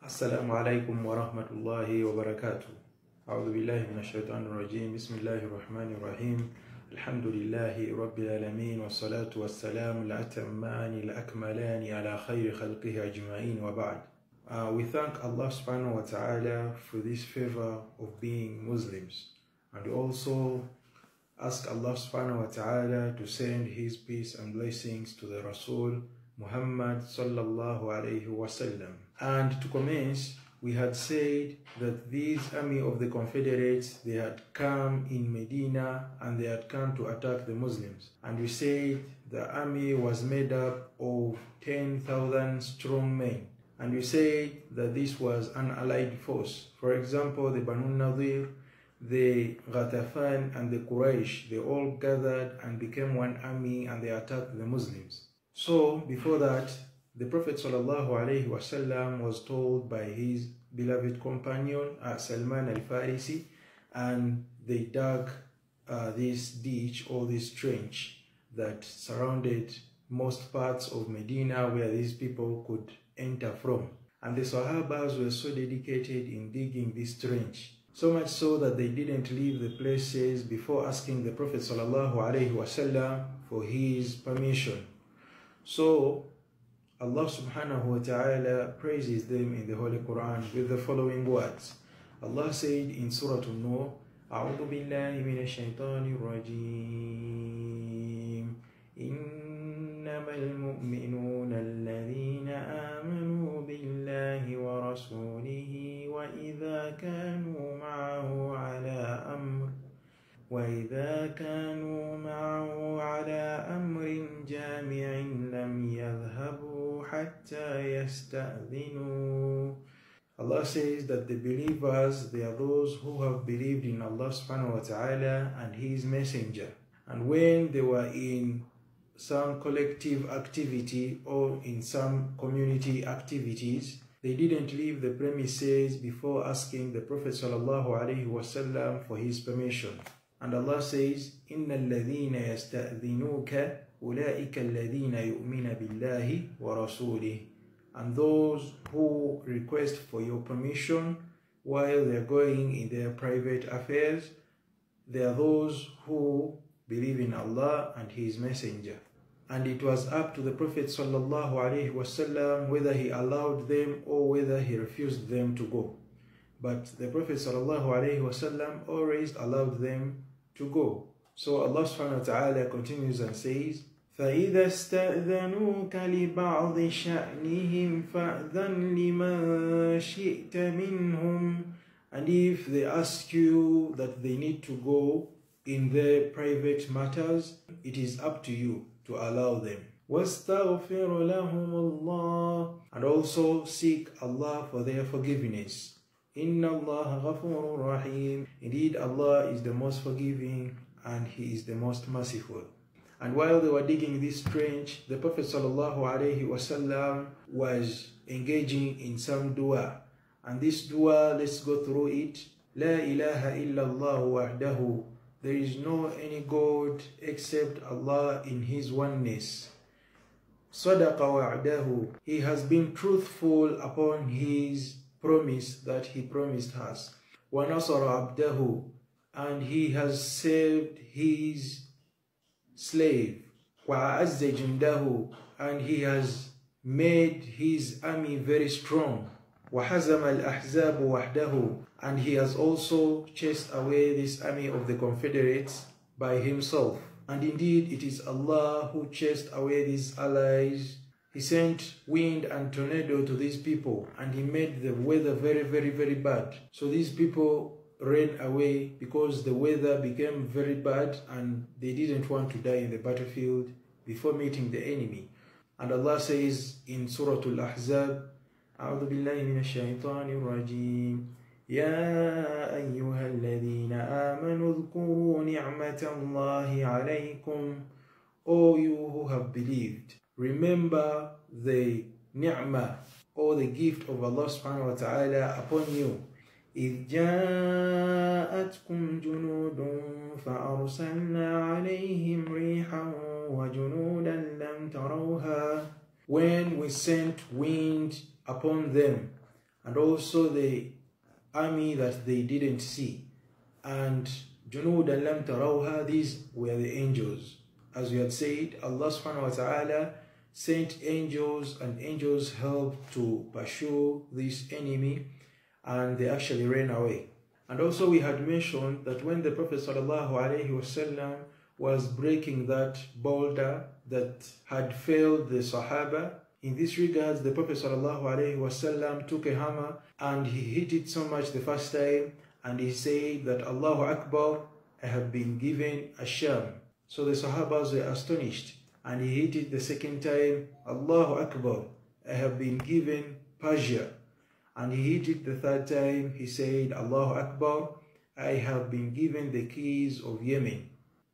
السلام عليكم ورحمة الله وبركاته. أعوذ بالله من الشيطان الرجيم. بسم الله الرحمن الرحيم. الحمد لله رب العالمين والصلاة والسلام الأتمان الأكملان على خير خلقه أجمعين وبعد. We thank Allah subhanahu wa ta'ala for this favor of being Muslims, and we also ask Allah subhanahu wa ta'ala to send his peace and blessings to the Rasul Muhammad sallallahu alayhi wasallam. And to commence, we had said that this army of the Confederates, they had come in Medina and they had come to attack the Muslims. And we said the army was made up of 10,000 strong men. And we said that this was an allied force. For example, the Banu Nadir, the Ghatafan and the Quraysh, they all gathered and became one army and they attacked the Muslims. So before that, the Prophet ﷺ was told by his beloved companion Salman al-Farisi, and they dug this ditch or this trench that surrounded most parts of Medina where these people could enter from. And the Sahabas were so dedicated in digging this trench, so much so that they didn't leave the places before asking the Prophet ﷺ for his permission. So Allah subhanahu wa ta'ala praises them in the Holy Quran with the following words. Allah said in Surah An-Nur, أعوذ بالله من الشيطان الرجيم إنما المؤمنون الذين آمنوا بالله ورسوله وإذا كانوا معه على أمر جامع لم يذهبوا حتى يستأذنوا. Allah says that the believers, they are those who have believed in Allah subhanahu wa ta'ala and his messenger. And when they were in some collective activity or in some community activities, they didn't leave the premises before asking the Prophet sallallahu alaihi wasallam for his permission. And Allah says, إِنَّ الَّذِينَ يَسْتَأْذِنُوكَ أُولَئِكَ الَّذِينَ يُؤْمِنَ بِاللَّهِ وَرَسُولِهِ. And those who request for your permission while they are going in their private affairs, they are those who believe in Allah and his messenger. And it was up to the Prophet sallallahu alaihi wasallam whether he allowed them or whether he refused them to go. But the Prophet sallallahu alaihi wasallam always allowed them to go. So Allah subhanahu wa ta'ala continues and says, فَإِذَا اسْتَأْذَنُوكَ لِبَعْضِ شَأْنِهِمْ فَأْذَنْ لِمَنْ شِئْتَ مِنْهُمْ. And if they ask you that they need to go in their private matters, it is up to you to allow them. وَاسْتَغْفِرْ لَهُمُ اللَّهِ. And also seek Allah for their forgiveness. إِنَّ اللَّهَ غَفُورٌ رَحِيمٌ. Indeed, Allah is the most forgiving and he is the most merciful. And while they were digging this trench, the Prophet ﷺ was engaging in some dua. And this dua, let's go through it. لا إله إلا الله وحده. There is no any God except Allah in his oneness. صدق وعده. He has been truthful upon his promise that he promised us. وَنَصَرَ عَبْدَهُ. And he has saved his slave. وَعَزَّ جُنْدَهُ. And he has made his army very strong. وَحَزَمَ الْأَحْزَابُ وَحْدَهُ. And he has also chased away this army of the Confederates by himself. And indeed, it is Allah who chased away these allies. He sent wind and tornado to these people, and he made the weather very, very, very bad. So these people ran away because the weather became very bad and they didn't want to die in the battlefield before meeting the enemy. And Allah says in Surah Al-Ahzab, أعوذ بالله من الشيطان الرجيم يا أيها الذين آمنوا اذكروا نعمة الله عليكم. O you who have believed, remember the ni'mah or the gift of Allah subhanahu wa ta'ala upon you. إِذْ جَاءَتْكُمْ جُنُودٌ فَأَرْسَلْنَا عَلَيْهِمْ رِيحًا وَجُنُودًا لَمْ تَرَوْهَا. When we sent wind upon them and also the army that they didn't see. And Junudan lam tarawha, these were the angels. As we had said, Allah subhanahu wa ta'ala sent angels, and angels helped to pursue this enemy, and they actually ran away. And also we had mentioned that when the Prophet sallallahu alaihi wasallam was breaking that boulder that had failed the Sahaba, in this regard, the Prophet ﷺ took a hammer and he hit it so much the first time, and he said that Allahu Akbar, I have been given a Sham. So the Sahabas were astonished, and he hit it the second time, Allahu Akbar, I have been given Persia. And he hit it the third time, he said, Allahu Akbar, I have been given the keys of Yemen.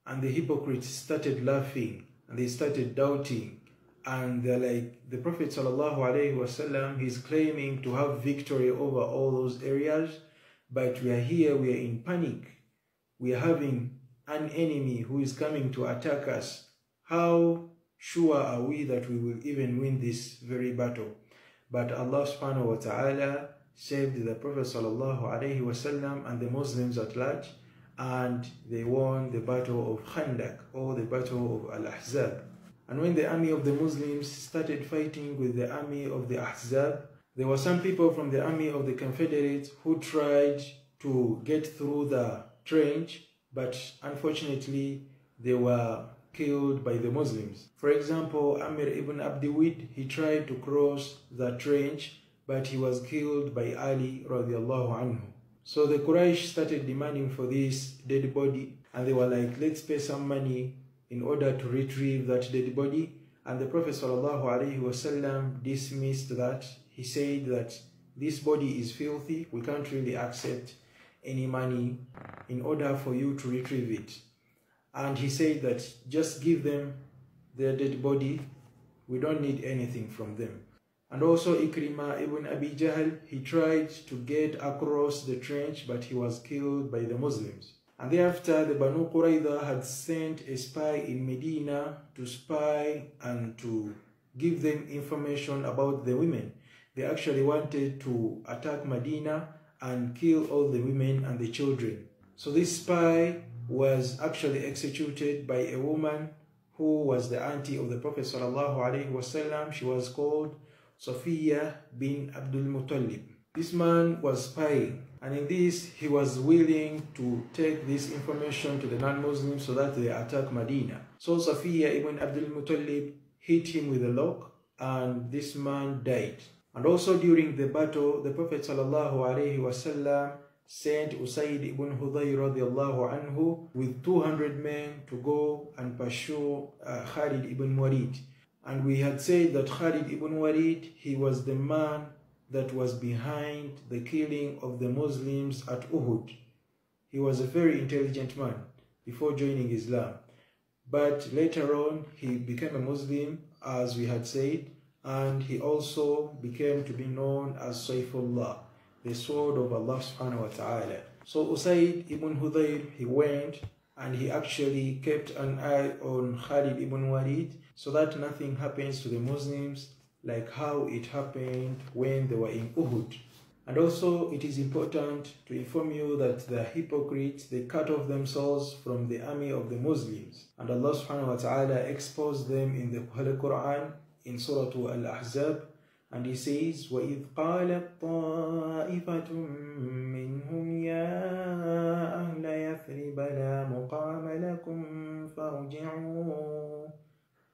And the hypocrites started laughing, and they started doubting. And they're like, the Prophet ﷺ, he's claiming to have victory over all those areas, but we are here, we are in panic. We are having an enemy who is coming to attack us. How sure are we that we will even win this very battle? But Allah subhanahu wa ta'ala saved the Prophet ﷺ and the Muslims at large, and they won the battle of Khandaq, or the battle of Al-Ahzab. And when the army of the Muslims started fighting with the army of the Ahzab, there were some people from the army of the Confederates who tried to get through the trench, but unfortunately they were killed by the Muslims. For example, Amir ibn Abdiwid, he tried to cross the trench, but he was killed by Ali radiallahu anhu. So the Quraysh started demanding for this dead body, and they were like, let's pay some money in order to retrieve that dead body. And the Prophet ﷺ dismissed that. He said that this body is filthy, we can't really accept any money in order for you to retrieve it. And he said that just give them their dead body, we don't need anything from them. And also Ikrimah ibn Abi Jahl, he tried to get across the trench, but he was killed by the Muslims. And thereafter, the Banu Qurayza had sent a spy in Medina to spy and to give them information about the women. They actually wanted to attack Medina and kill all the women and the children. So this spy was actually executed by a woman who was the auntie of the Prophet ﷺ. She was called Safiya bin Abdul Muttalib. This man was spying, and in this he was willing to take this information to the non-Muslims so that they attack Medina. So Safiya ibn Abdul Muttalib hit him with a lock, and this man died. And also during the battle, the Prophet ﷺ sent Usayd ibn Hudayr radiallahu anhu with 200 men to go and pursue Khalid ibn Walid. And we had said that Khalid ibn Walid, he was the man that was behind the killing of the Muslims at Uhud. He was a very intelligent man before joining Islam. But later on, he became a Muslim, as we had said, and he also became to be known as Sayfullah, the sword of Allah subhanahu wa ta'ala. So Usayd ibn Hudayr, he went and he actually kept an eye on Khalid ibn Walid so that nothing happens to the Muslims like how it happened when they were in Uhud. And also it is important to inform you that the hypocrites, they cut off themselves from the army of the Muslims. And Allah subhanahu wa ta'ala exposed them in the Holy Quran in Surah Al-Ahzab. And he says, وَإِذْ قَالَتْ طَائِفَةٌ مِّنْهُمْ يَا أَهْلَ يَثْرِبَ لَا مُقَامَ لَكُمْ فَارْجِعُوا.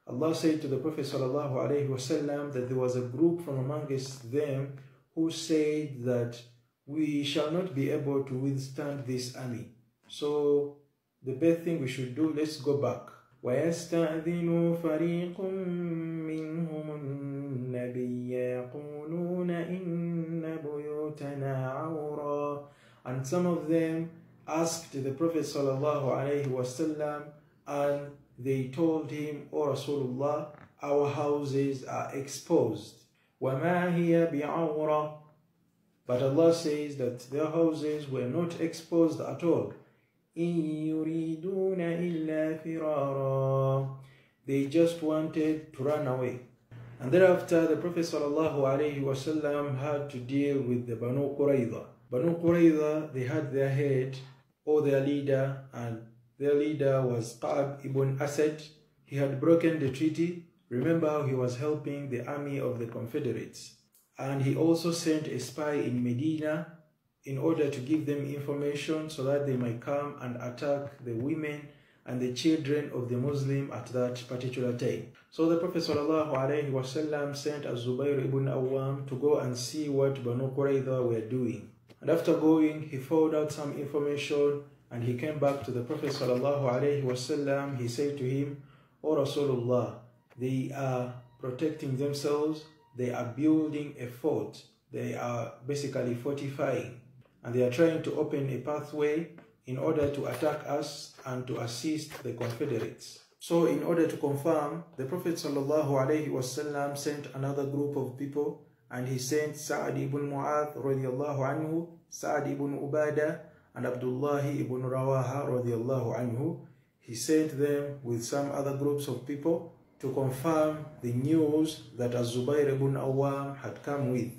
Allah said to the Prophet ﷺ that there was a group from amongst them who said that we shall not be able to withstand this army. So the best thing we should do, let's go back. وَيَسْتَأْذِنُوا فَرِيقٌ مِّنْهُمُ النَّبِيَّ يَقُولُونَ إِنَّ بُيُوتَنَا عَوْرًا. And some of them asked the Prophet ﷺ, and they told him, O Rasulullah, our houses are exposed. وَمَا هِيَ بِعَوْرًا. But Allah says that their houses were not exposed at all. إِن يُرِيدُونَ إِلَّا فِرَارًا. They just wanted to run away. And thereafter, the Prophet ﷺ had to deal with the Banu Qurayza. Banu Qurayza, they had their head or their leader, and their leader was Ka'b ibn Asad. He had broken the treaty. Remember, he was helping the army of the Confederates. And he also sent a spy in Medina in order to give them information so that they might come and attack the women and the children of the Muslim at that particular time. So the Prophet ﷺ sent Az-Zubayr ibn Awwam to go and see what Banu Qurayza were doing. And after going, he found out some information and he came back to the Prophet ﷺ. He said to him, "O Rasulullah, they are protecting themselves, they are building a fort, they are basically fortifying, and they are trying to open a pathway in order to attack us and to assist the Confederates." So in order to confirm, the Prophet ﷺ sent another group of people, and he sent Sa'ad ibn Mu'adh radiallahu anhu, Sa'ad ibn Ubadah, and Abdullah ibn Rawaha radiallahu anhu. He sent them with some other groups of people to confirm the news that Az-Zubayr ibn Awwam had come with.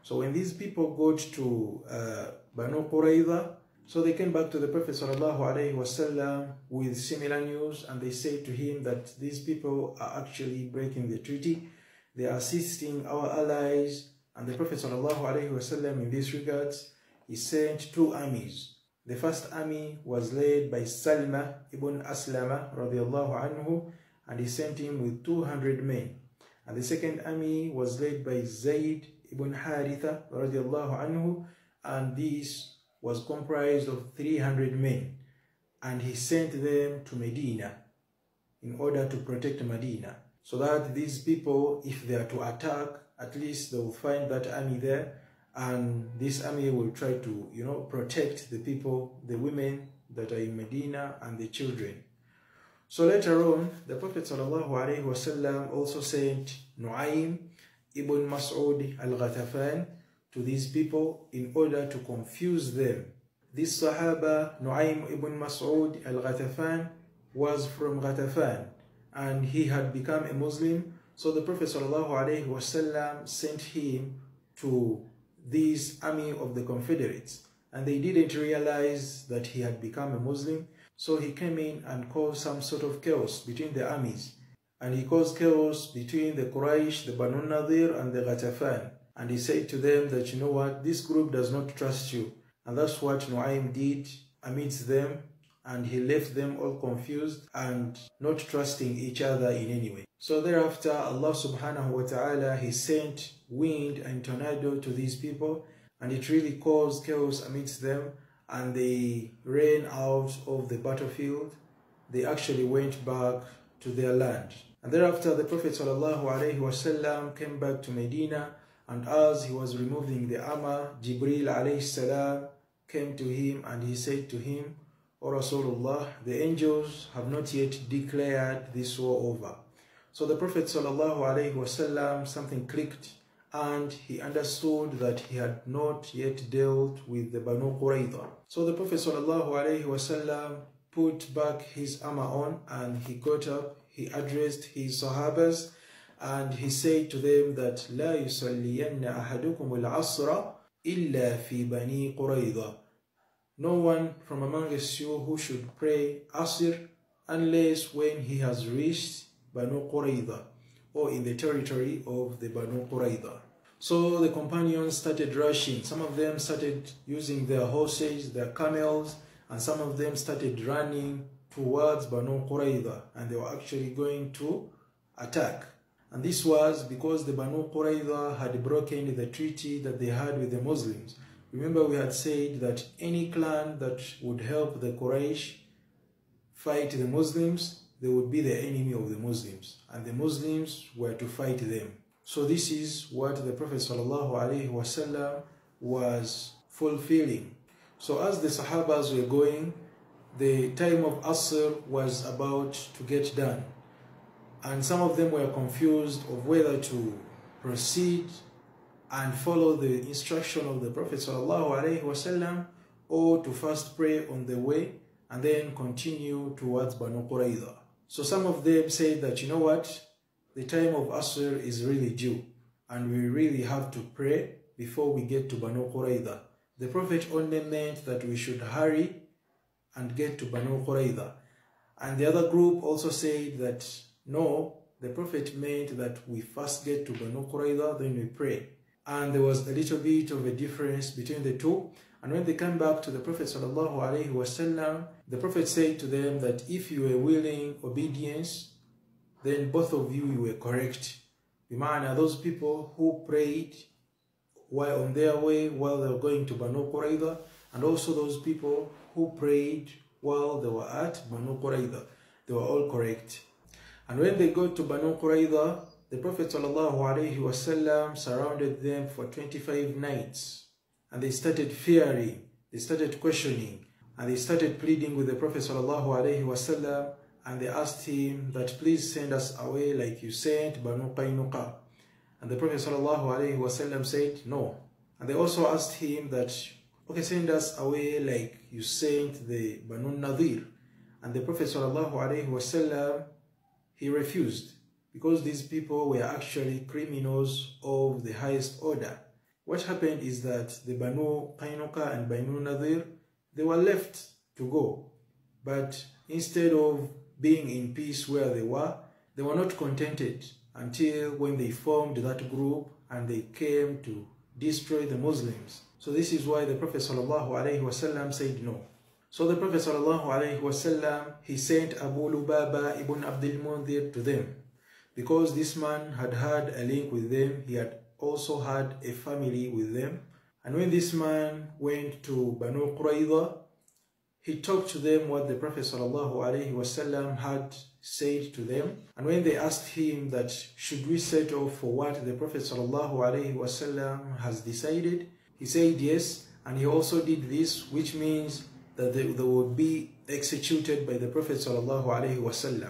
So when these people got to Banu Qurayza, so they came back to the Prophet ﷺ with similar news, and they said to him that these people are actually breaking the treaty. They are assisting our allies, and the Prophet ﷺ in this regards, he sent two armies. The first army was led by Salma ibn Aslama radiallahu anhu, and he sent him with 200 men. And the second army was led by Zayd ibn Haritha radiallahu anhu, and this was comprised of 300 men. And he sent them to Medina in order to protect Medina, so that these people, if they are to attack, at least they will find that army there, and this army will try to, protect the people, the women that are in Medina and the children. So later on, the Prophet ﷺ also sent Nu'aym ibn Mas'ud al-Ghatafan to these people in order to confuse them. This Sahaba, Nu'aym ibn Mas'ud al-Ghatafan, was from Ghatafan, and he had become a Muslim. So the Prophet ﷺ sent him to this army of the Confederates, and they didn't realize that he had become a Muslim. So he came in and caused some sort of chaos between the armies, and he caused chaos between the Quraysh, the Banu Nadir, and the Ghatafan. And he said to them that, you know what, this group does not trust you. And that's what Nu'aym did amidst them, and he left them all confused and not trusting each other in any way. So thereafter, Allah subhanahu wa ta'ala, he sent wind and tornado to these people, and it really caused chaos amidst them, and they ran out of the battlefield. They actually went back to their land. And thereafter, the Prophet ﷺ came back to Medina, and as he was removing the armor, Jibril alayhi salam came to him, and he said to him, "O Rasulullah, the angels have not yet declared this war over." So the Prophet ﷺ, something clicked, and he understood that he had not yet dealt with the Banu Qurayza. So the Prophet ﷺ put back his armor on, and he got up, he addressed his Sahabas, and he said to them that لا يصلين أحدكم العصر إلا في بني قريظة. No one from amongst you who should pray Asr unless when he has reached Banu Qurayza, or in the territory of the Banu Qurayza. So the companions started rushing. Some of them started using their horses, their camels, and some of them started running towards Banu Qurayza, and they were actually going to attack. And this was because the Banu Qurayza had broken the treaty that they had with the Muslims. Remember, we had said that any clan that would help the Quraysh fight the Muslims, they would be the enemy of the Muslims, and the Muslims were to fight them. So this is what the Prophet ﷺ was fulfilling. So as the Sahabas were going, the time of Asr was about to get done, and some of them were confused of whether to proceed and follow the instruction of the Prophet ﷺ, or to first pray on the way and then continue towards Banu Qurayza. So some of them said that, you know what, the time of Asr is really due and we really have to pray before we get to Banu Qurayza. The Prophet only meant that we should hurry and get to Banu Qurayza. And the other group also said that no, the Prophet meant that we first get to Banu Qurayza, then we pray. And there was a little bit of a difference between the two. And when they came back to the Prophet ﷺ, the Prophet said to them that if you were willing obedience, then both of you were correct. Bima'ana, those people who prayed while on their way, while they were going to Banu Qurayza, and also those people who prayed while they were at Banu Qurayza, they were all correct. And when they got to Banu Qurayza, the Prophet ﷺ surrounded them for 25 nights. And they started fearing, they started questioning, and they started pleading with the Prophet ﷺ, and they asked him that please send us away like you sent Banu Qaynuqa. And the Prophet ﷺ said no. And they also asked him that, okay, send us away like you sent the Banu Nadir. And the Prophet ﷺ, he refused, because these people were actually criminals of the highest order. What happened is that the Banu Qaynuqa and Banu Nadir, they were left to go. But instead of being in peace where they were not contented until when they formed that group and they came to destroy the Muslims. So this is why the Prophet ﷺ said no. So the Prophet ﷺ, he sent Abu Lubaba ibn Abdul Mundhir to them, because this man had had a link with them. He had also had a family with them. And when this man went to Banu Qurayza, he talked to them what the Prophet ﷺ had said to them. And when they asked him that should we settle for what the Prophet ﷺ has decided, he said yes, and he also did this, which means that they would be executed by the Prophet ﷺ.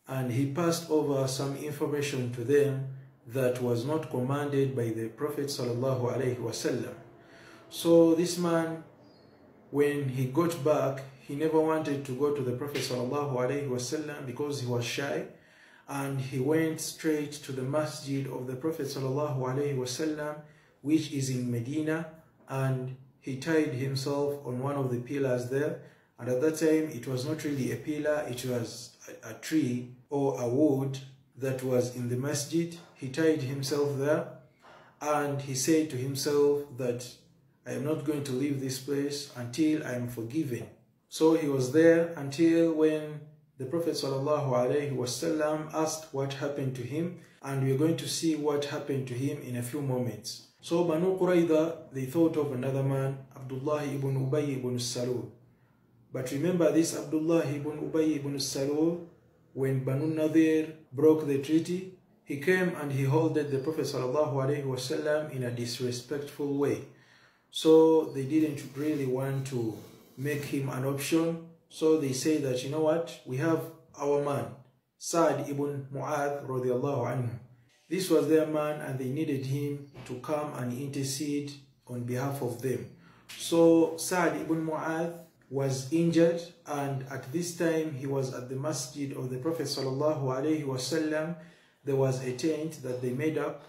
And he passed over some information to them that was not commanded by the Prophet ﷺ. So this man, when he got back, he never wanted to go to the Prophet ﷺ because he was shy, and he went straight to the masjid of the Prophet ﷺ, which is in Medina, and he tied himself on one of the pillars there. And at that time, it was not really a pillar, it was a tree or a wood that was in the masjid. He tied himself there, and he said to himself that I am not going to leave this place until I am forgiven. So he was there until when the Prophet ﷺ asked what happened to him, and we are going to see what happened to him in a few moments. So Banu Qurayza, they thought of another man, Abdullah ibn Ubay ibn Salul. But remember this Abdullah ibn Ubay ibn Salul, when Banu Nadir broke the treaty, he came and he holded the Prophet ﷺ in a disrespectful way. So they didn't really want to make him an option. So they say that, you know what, we have our man, Sa'd ibn Mu'adh radiallahu anhu. This was their man, and they needed him to come and intercede on behalf of them. So Sa'd ibn Mu'adh was injured, and at this time he was at the masjid of the Prophet ﷺ. There was a tent that they made up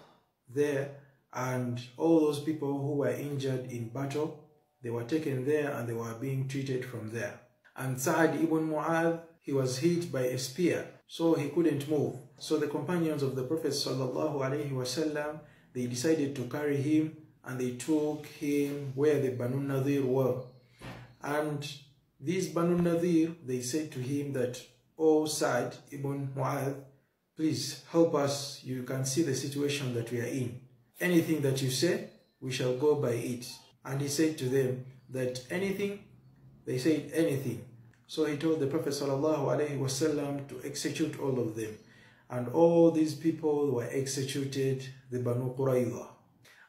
there, and all those people who were injured in battle, they were taken there and they were being treated from there. And Sa'd ibn Mu'adh, he was hit by a spear, so he couldn't move. So the companions of the Prophet ﷺ, they decided to carry him, and they took him where the Banu Nadir were. And these Banu Nadir, they said to him that, "Oh Sa'd ibn Mu'adh, please help us. You can see the situation that we are in. Anything that you say, we shall go by it." And he said to them that anything? They said anything. So he told the Prophet ﷺ to execute all of them. And all these people were executed, the Banu Qurayza.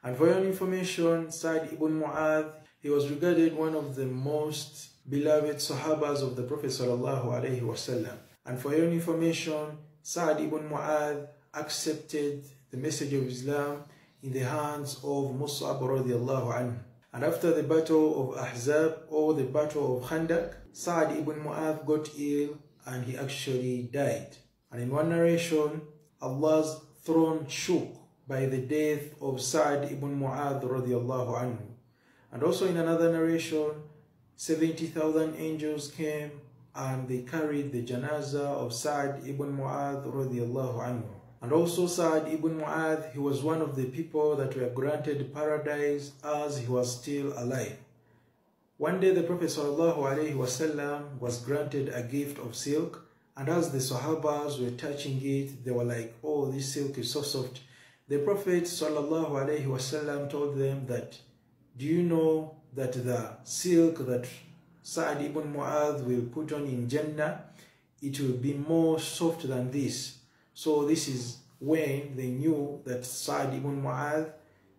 And for your information, Sa'd ibn Mu'adh, he was regarded one of the most beloved Sahabas of the Prophet ﷺ. And for your information, Sa'd ibn Mu'adh accepted the message of Islam in the hands of Mus'ab radiallahu anhu. And after the battle of Ahzab, or the battle of Khandaq, Sa'd ibn Mu'adh got ill and he actually died. And in one narration, Allah's throne shook by the death of Sa'd ibn Mu'adh radiallahu anhu. And also in another narration, 70,000 angels came and they carried the janazah of Sa'd ibn Mu'adh radiallahu anhu. And also Sa'd ibn Mu'adh, he was one of the people that were granted paradise as he was still alive. One day the Prophet ﷺ was granted a gift of silk, and as the Sahabas were touching it, they were like, oh, this silk is so soft. The Prophet ﷺ told them that, do you know that the silk that Sa'd ibn Mu'adh will put on in Jannah, it will be more soft than this. So this is when they knew that Sa'd ibn Mu'adh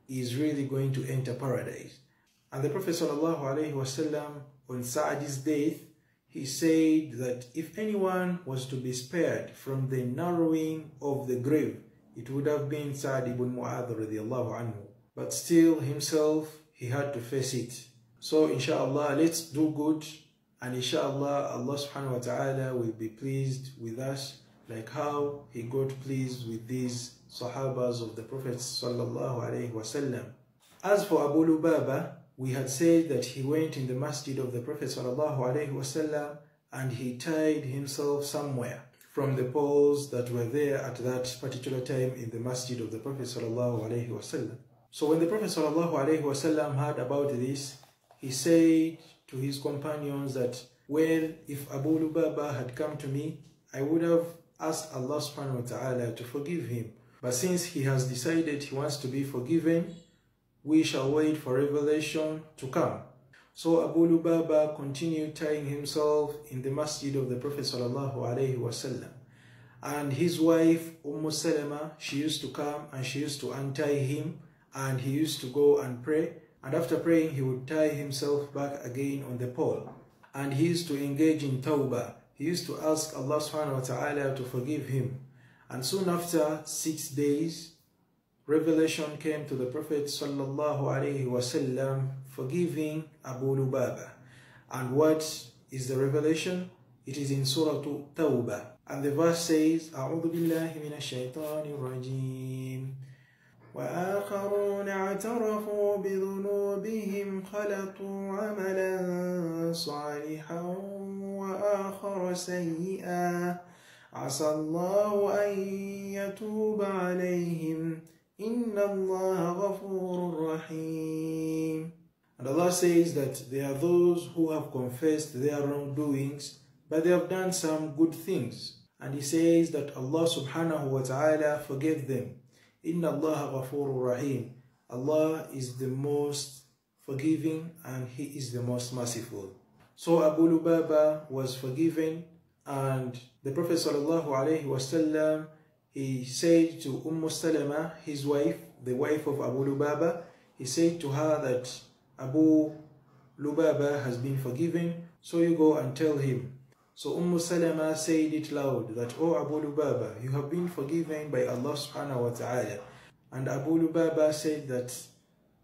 is really going to enter paradise. And the Prophet ﷺ, on Sa'd's death, he said that if anyone was to be spared from the narrowing of the grave, it would have been Sa'd ibn Mu'adh radiallahu anhu. But still himself, he had to face it. So inshallah, let's do good, and inshallah, Allah subhanahu wa ta'ala will be pleased with us, like how he got pleased with these Sahabas of the Prophet sallallahu alaihi wasallam. As for Abu Lubaba, we had said that he went in the masjid of the Prophet sallallahu alaihi wasallam and he tied himself somewhere from the poles that were there at that particular time in the masjid of the Prophet sallallahu alaihi wasallam. So when the Prophet sallallahu alaihi wasallam heard about this, he said to his companions that, well, if Abu Lubaba had come to me, I would have asked Allah subhanahu wa ta'ala to forgive him. But since he has decided he wants to be forgiven, we shall wait for revelation to come. So Abu Lubaba continued tying himself in the masjid of the Prophet sallallahu alaihi wasallam. And his wife, Salama, she used to come and she used to untie him, and he used to go and pray. And after praying, he would tie himself back again on the pole. And he used to engage in tawbah. He used to ask Allah subhanahu wa ta'ala to forgive him. And soon after 6 days, revelation came to the Prophet sallallahu alaihi wasallam forgiving Abu Lubaba. And what is the revelation? It is in Surah Tawbah. And the verse says, أعوذ بالله من الشيطان الرجيم وآخرون اعترفوا بذنوبهم خلطوا عملا صالحا وآخر سيئا عسى الله أن يتوب عليهم إن الله غفور رحيم. And Allah says that there are those who have confessed their wrongdoings, but they have done some good things. And He says that Allah subhanahu wa ta'ala forgave them. Inna Allah ghafurur rahim. Allah is the most forgiving and He is the most merciful. So Abu Lubaba was forgiven, and the Prophet sallallahu alaihi wasallam, he said to Salama, his wife, the wife of Abu Lubaba, he said to her that Abu Lubaba has been forgiven, so you go and tell him. So Salama said it loud that, oh Abu Lubaba, you have been forgiven by Allah subhanahu wa ta'ala. And Abu Lubaba said that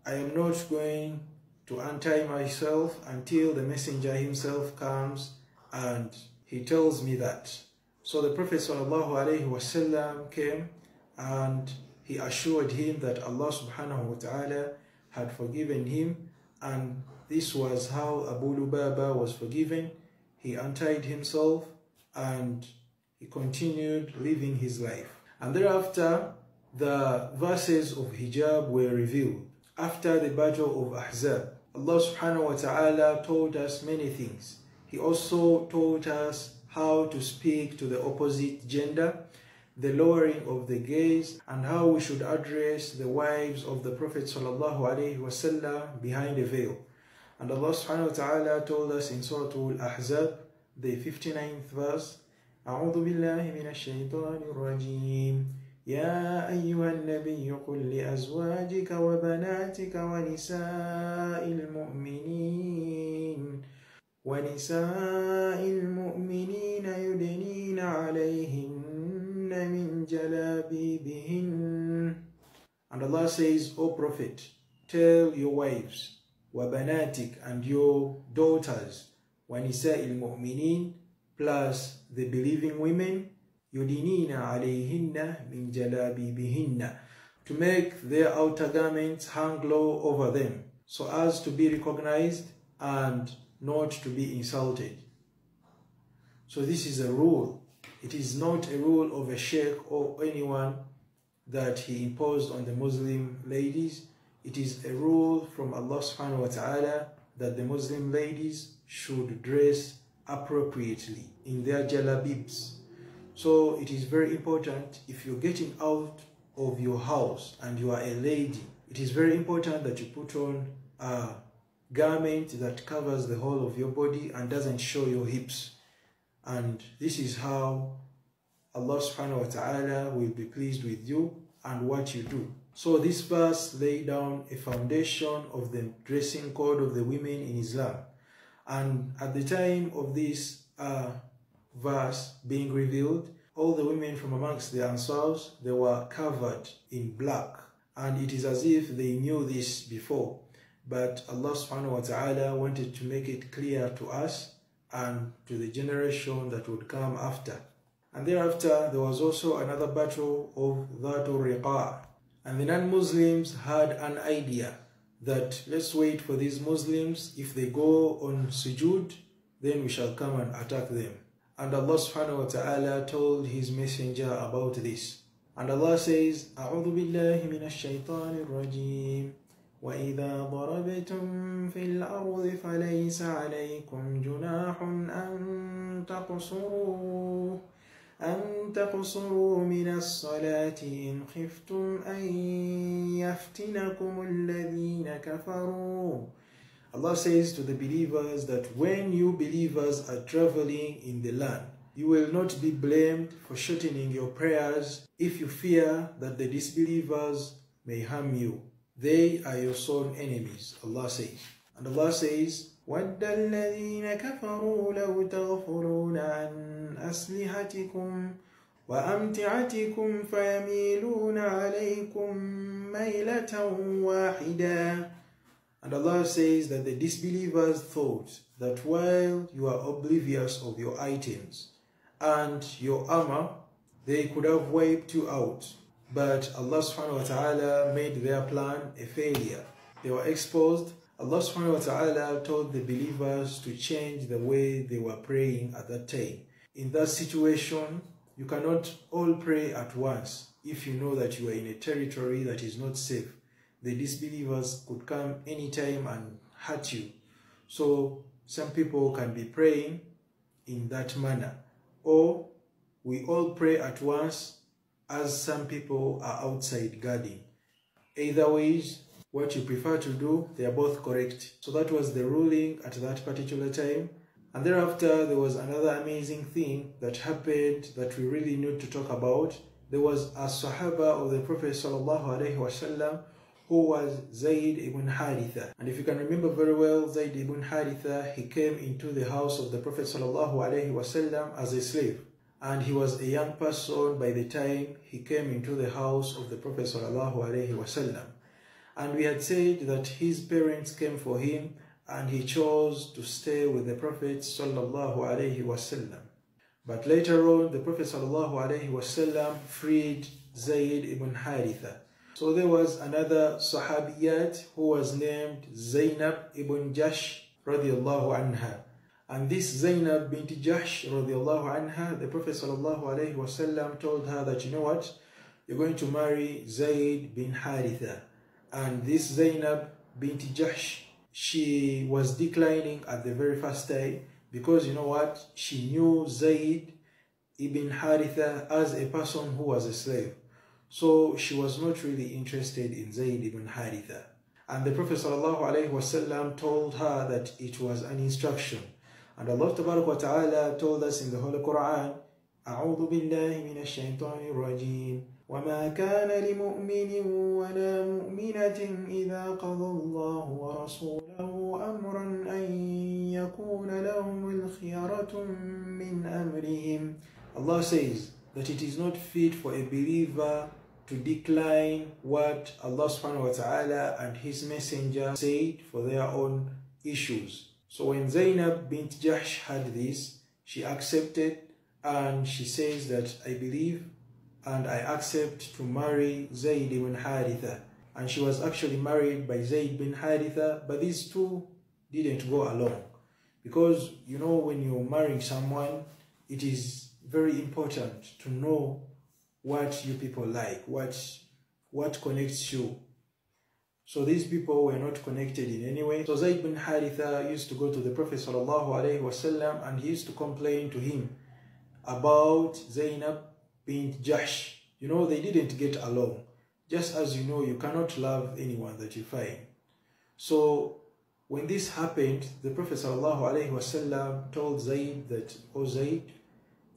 I am not going to untie myself until the messenger himself comes and he tells me that. So the Prophet sallallahu alaihi wasallam came and he assured him that Allah subhanahu wa ta'ala had forgiven him, and this was how Abu Lubaba was forgiven. He untied himself and he continued living his life. And thereafter, the verses of hijab were revealed. After the battle of Ahzab, Allah subhanahu wa ta'ala told us many things. He also taught us how to speak to the opposite gender, the lowering of the gaze, and how we should address the wives of the Prophet sallallahu alaihi wasallam behind a veil. And Allah subhanahu wa ta'ala told us in Surah Al-Ahzab, the 59th verse, أعوذ بالله من الشيطان الرجيم يا أيها النبي قل لأزواجك وبناتك ونساء المؤمنين يدنين عليهن من جلابيبهن. And Allah says, O Prophet, tell your wives, وبناتك, and your daughters, ونساء المؤمنين, plus the believing women, يُدِنِينَ عَلَيْهِنَّ مِنْ جَلَابِيبِهِنَّ, to make their outer garments hang low over them, so as to be recognized and not to be insulted. So this is a rule. It is not a rule of a sheikh or anyone that he imposed on the Muslim ladies. It is a rule from Allah subhanahu wa ta'ala that the Muslim ladies should dress appropriately in their jalabibs. So it is very important, if you're getting out of your house and you are a lady, it is very important that you put on a garment that covers the whole of your body and doesn't show your hips. And this is how Allah subhanahu wa ta'ala will be pleased with you and what you do. So this verse laid down a foundation of the dressing code of the women in Islam. And at the time of this verse being revealed, all the women from amongst the Ansars, they were covered in black. And it is as if they knew this before. But Allah subhanahu wa ta'ala wanted to make it clear to us and to the generation that would come after. And thereafter, there was also another battle of Dhatul Riqa'. And the non-Muslims had an idea that let's wait for these Muslims. If they go on sujood, then we shall come and attack them. And Allah subhanahu wa ta'ala told His Messenger about this. And Allah says, أعوذ بالله من الشيطان الرجيم وإذا ضربتم في الأرض فليس عليكم جناح أن تقصروا من الصلاة إن خفتم أن يفتنكم الذين كفروا. Allah says to the believers that when you believers are traveling in the land, you will not be blamed for shortening your prayers if you fear that the disbelievers may harm you. They are your sworn enemies, Allah says. And Allah says, وَدَّ الَّذِينَ كَفَرُوا لَوْ تَغْفُلُونَ عَنْ أَسْلِحَتِكُمْ وَأَمْتِعَتِكُمْ فَيَمِيلُونَ عَلَيْكُمْ مَيْلَةً وَاحِدًا. And Allah says that the disbelievers thought that while you are oblivious of your items and your armor, they could have wiped you out. But Allah subhanahu wa ta'ala made their plan a failure. They were exposed. Allah subhanahu wa ta'ala told the believers to change the way they were praying at that time. In that situation, you cannot all pray at once if you know that you are in a territory that is not safe. The disbelievers could come anytime and hurt you. So some people can be praying in that manner. Or we all pray at once as some people are outside guarding. Either ways, what you prefer to do, they are both correct. So that was the ruling at that particular time. And thereafter, there was another amazing thing that happened that we really need to talk about. There was a Sahaba of the Prophet ﷺ who was Zayd ibn Haritha. And if you can remember very well, Zayd ibn Haritha, he came into the house of the Prophet ﷺ as a slave. And he was a young person by the time he came into the house of the Prophet ﷺ. And we had said that his parents came for him and he chose to stay with the Prophet ﷺ. But later on, the Prophet ﷺ freed Zayd ibn Haritha. So there was another Sahabiyat who was named Zainab ibn Jahsh radiallahu anha. And this Zainab bint Jahsh radiallahu anha, the Prophet ﷺ told her that, you know what, you're going to marry Zayd bin Haritha. And this Zainab bint Jahsh, she was declining at the very first time because, you know what, she knew Zayd ibn Haritha as a person who was a slave. So she was not really interested in Zayd ibn Haritha. And the Prophet ﷺ told her that it was an instruction. And Allah Ta'ala told us in the Holy Quran, أعوذ بالله من الشيطان الرجيم وما كان لمؤمن ولا مؤمنة إذا قضى الله ورسوله أمرا أن يكون لهم الخيرة من أمرهم. Allah says that it is not fit for a believer to decline what Allah subhanahu wa ta'ala and His Messenger said for their own issues. So when Zainab bint Jahsh had this, she accepted and she says that I believe and I accept to marry Zayd ibn Haritha. And she was actually married by Zayd bin Haritha, but these two didn't go along. Because, you know, when you're marrying someone, it is very important to know what you people like, what connects you. So these people were not connected in any way. So Zayd bin Haritha used to go to the Prophet ﷺ and he used to complain to him about Zainab bint Jahsh. You know, they didn't get along. Just as you know, you cannot love anyone that you find. So when this happened, the Prophet ﷺ told Zayd that, "O Zayd,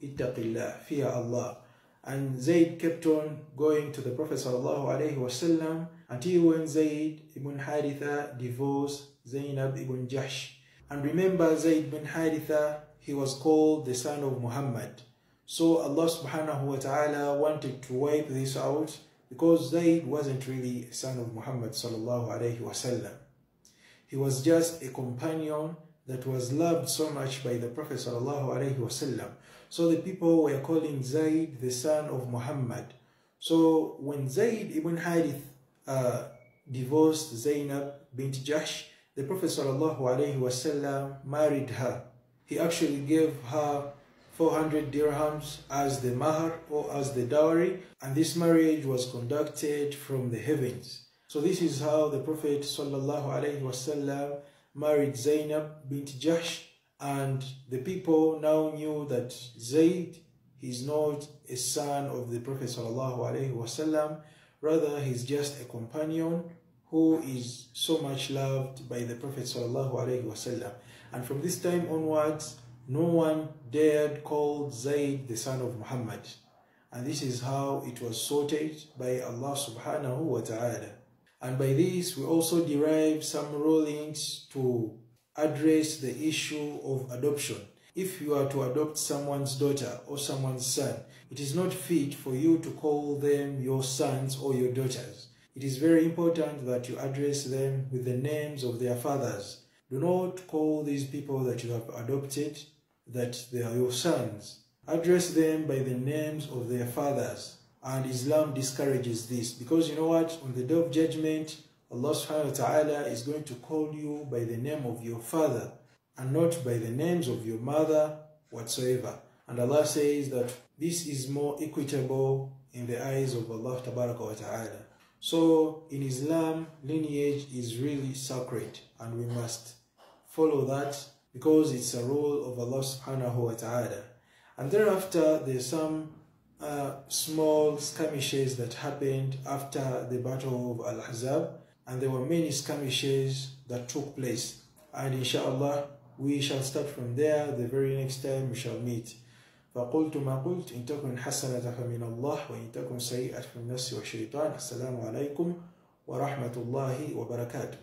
ittaqillah, fear Allah." And Zayd kept on going to the Prophet ﷺ until when Zayd ibn Haritha divorced Zainab ibn Jahsh. And remember, Zayd ibn Haritha, he was called the son of Muhammad. So Allah subhanahu wa ta'ala wanted to wipe this out because Zayd wasn't really a son of Muhammad sallallahu alayhi wasallam. He was just a companion that was loved so much by the Prophet sallallahu alayhi wasallam. So the people were calling Zayd the son of Muhammad. So when Zayd ibn Harith divorced Zainab bint Jahsh, the Prophet sallallahu alayhi wasallam married her. He actually gave her 400 dirhams as the mahar or as the dowry, and this marriage was conducted from the heavens. So this is how the Prophet sallallahu alaihi wasallam married Zainab bint Jahsh, and the people now knew that Zayd is not a son of the Prophet sallallahu alaihi wasallam, rather he's just a companion who is so much loved by the Prophet sallallahu alaihi wasallam. And from this time onwards, no one dared call Zayd the son of Muhammad. And this is how it was sorted by Allah subhanahu wa ta'ala. And by this, we also derive some rulings to address the issue of adoption. If you are to adopt someone's daughter or someone's son, it is not fit for you to call them your sons or your daughters. It is very important that you address them with the names of their fathers. Do not call these people that you have adopted that they are your sons. Address them by the names of their fathers. And Islam discourages this because you know what? On the day of judgment, Allah subhanahu wa ta'ala is going to call you by the name of your father and not by the names of your mother whatsoever. And Allah says that this is more equitable in the eyes of Allah tabaraka wa ta'ala. So in Islam, lineage is really sacred and we must follow that because it's a rule of Allah subhanahu wa ta'ala. And thereafter, there's some small skirmishes that happened after the battle of Al-Ahzab, and there were many skirmishes that took place. And inshallah, we shall start from there the very next time we shall meet. فقلت ما قلت إن تكن حسنة فمن الله وإن تكن سيئة فمن النفس والشيطان. السلام عليكم ورحمة الله وبركاته.